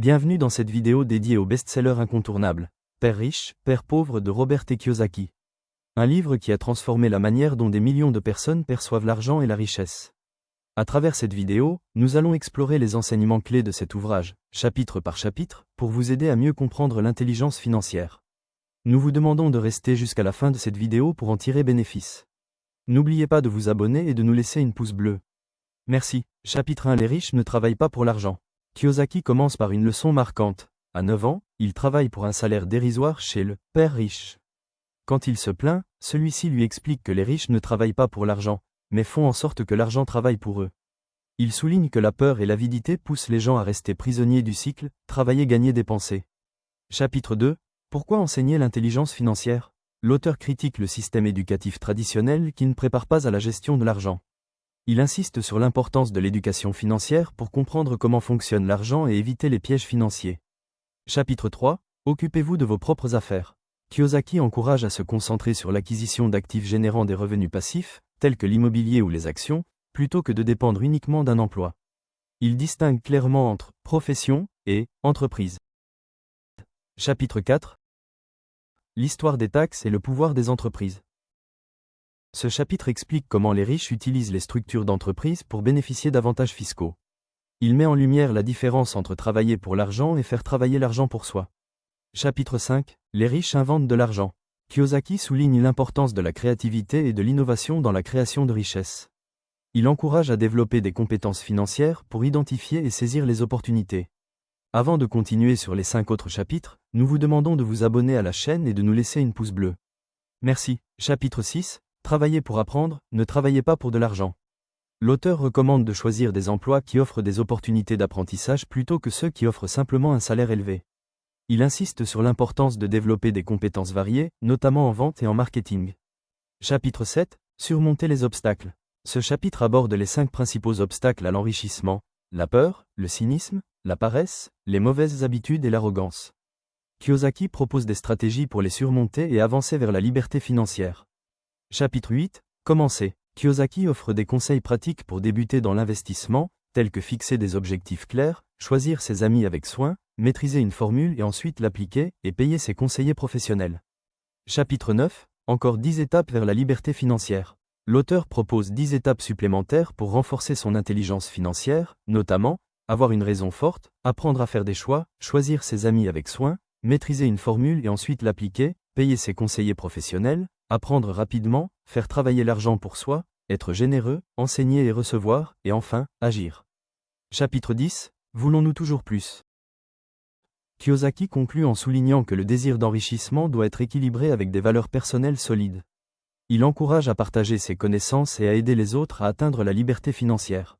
Bienvenue dans cette vidéo dédiée au best-seller incontournable, Père riche, Père pauvre de Robert T. Kiyosaki. Un livre qui a transformé la manière dont des millions de personnes perçoivent l'argent et la richesse. À travers cette vidéo, nous allons explorer les enseignements clés de cet ouvrage, chapitre par chapitre, pour vous aider à mieux comprendre l'intelligence financière. Nous vous demandons de rester jusqu'à la fin de cette vidéo pour en tirer bénéfice. N'oubliez pas de vous abonner et de nous laisser une pouce bleue. Merci. Chapitre 1. Les riches ne travaillent pas pour l'argent. Kiyosaki commence par une leçon marquante. À 9 ans, il travaille pour un salaire dérisoire chez le « père riche ». Quand il se plaint, celui-ci lui explique que les riches ne travaillent pas pour l'argent, mais font en sorte que l'argent travaille pour eux. Il souligne que la peur et l'avidité poussent les gens à rester prisonniers du cycle « travailler, gagner, dépenser ». Chapitre 2. Pourquoi enseigner l'intelligence financière? L'auteur critique le système éducatif traditionnel qui ne prépare pas à la gestion de l'argent. Il insiste sur l'importance de l'éducation financière pour comprendre comment fonctionne l'argent et éviter les pièges financiers. Chapitre 3. Occupez-vous de vos propres affaires. Kiyosaki encourage à se concentrer sur l'acquisition d'actifs générant des revenus passifs, tels que l'immobilier ou les actions, plutôt que de dépendre uniquement d'un emploi. Il distingue clairement entre « profession » et « entreprise ». Chapitre 4. L'histoire des taxes et le pouvoir des entreprises. Ce chapitre explique comment les riches utilisent les structures d'entreprise pour bénéficier d'avantages fiscaux. Il met en lumière la différence entre travailler pour l'argent et faire travailler l'argent pour soi. Chapitre 5. Les riches inventent de l'argent. Kiyosaki souligne l'importance de la créativité et de l'innovation dans la création de richesses. Il encourage à développer des compétences financières pour identifier et saisir les opportunités. Avant de continuer sur les 5 autres chapitres, nous vous demandons de vous abonner à la chaîne et de nous laisser une pouce bleue. Merci. Chapitre 6. Travaillez pour apprendre, ne travaillez pas pour de l'argent. L'auteur recommande de choisir des emplois qui offrent des opportunités d'apprentissage plutôt que ceux qui offrent simplement un salaire élevé. Il insiste sur l'importance de développer des compétences variées, notamment en vente et en marketing. Chapitre 7. Surmonter les obstacles. Ce chapitre aborde les 5 principaux obstacles à l'enrichissement: la peur, le cynisme, la paresse, les mauvaises habitudes et l'arrogance. Kiyosaki propose des stratégies pour les surmonter et avancer vers la liberté financière. Chapitre 8. Commencer. Kiyosaki offre des conseils pratiques pour débuter dans l'investissement, tels que fixer des objectifs clairs, choisir ses amis avec soin, maîtriser une formule et ensuite l'appliquer, et payer ses conseillers professionnels. Chapitre 9. Encore 10 étapes vers la liberté financière. L'auteur propose 10 étapes supplémentaires pour renforcer son intelligence financière, notamment, avoir une raison forte, apprendre à faire des choix, choisir ses amis avec soin, maîtriser une formule et ensuite l'appliquer, payer ses conseillers professionnels, apprendre rapidement, faire travailler l'argent pour soi, être généreux, enseigner et recevoir, et enfin, agir. Chapitre 10. Voulons-nous toujours plus? Kiyosaki conclut en soulignant que le désir d'enrichissement doit être équilibré avec des valeurs personnelles solides. Il encourage à partager ses connaissances et à aider les autres à atteindre la liberté financière.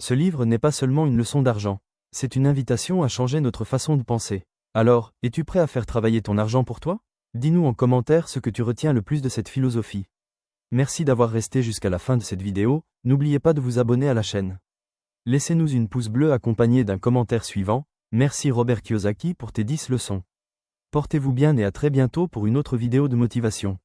Ce livre n'est pas seulement une leçon d'argent, c'est une invitation à changer notre façon de penser. Alors, es-tu prêt à faire travailler ton argent pour toi? Dis-nous en commentaire ce que tu retiens le plus de cette philosophie. Merci d'avoir resté jusqu'à la fin de cette vidéo, n'oubliez pas de vous abonner à la chaîne. Laissez-nous une pouce bleue accompagnée d'un commentaire suivant. Merci Robert Kiyosaki pour tes 10 leçons. Portez-vous bien et à très bientôt pour une autre vidéo de motivation.